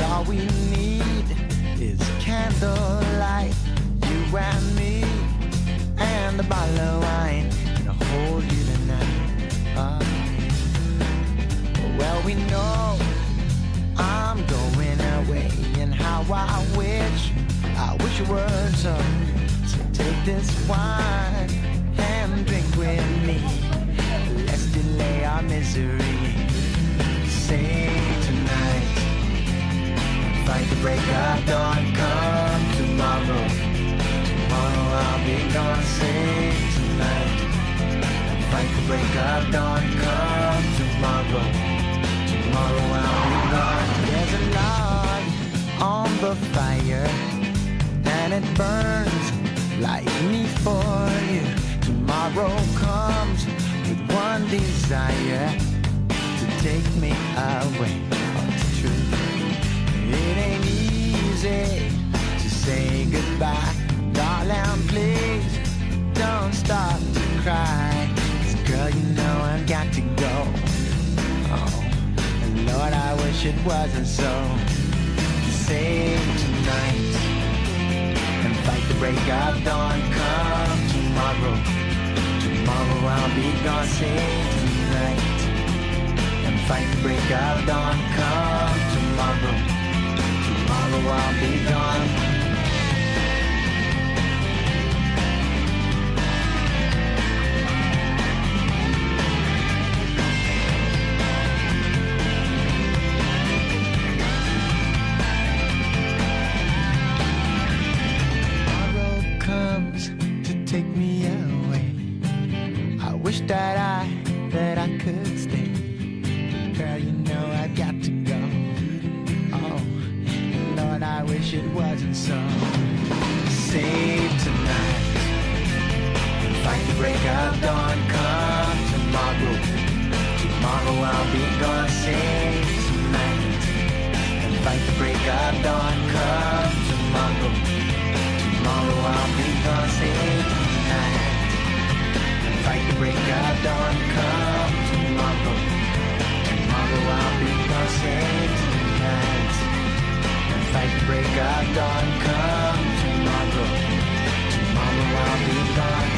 All we need is candlelight, you and me, and a bottle of wine, gonna hold you tonight. Well, we know I'm going away, and how I wish it were so. So take this wine and drink with me. Let's delay our misery. Say tonight, fight the break of dawn, come tomorrow. Tomorrow I'll be gone, sing tonight. Fight the break of dawn, come tomorrow. Tomorrow I'll be gone. There's a log on the fire, and it burns like me for you. Tomorrow comes with one desire, to take me away. Oh, it's true. It ain't easy to say goodbye. Darling, please don't stop to cry. 'Cause girl, you know I've got to go. Oh, and Lord, I wish it wasn't so. Save tonight and fight the break of dawn. Come tomorrow. Tomorrow I'll be gone. Save tonight and fight the break of dawn. Come tomorrow. Tomorrow I'll be gone. Tomorrow comes to take me away. I wish that I could stay. Girl, you know I've got to go. Oh, Lord, I wish it wasn't so. Save tonight and fight the break of dawn. Come tomorrow. Tomorrow I'll be gone. Save tonight and fight the break of dawn. Come tomorrow. Tomorrow I'll be gone. Save tonight and fight the break of dawn. Come tomorrow. Tomorrow I'll be gone. Save tonight and fight the break of dawn. Come tomorrow. Tomorrow I'll be gone.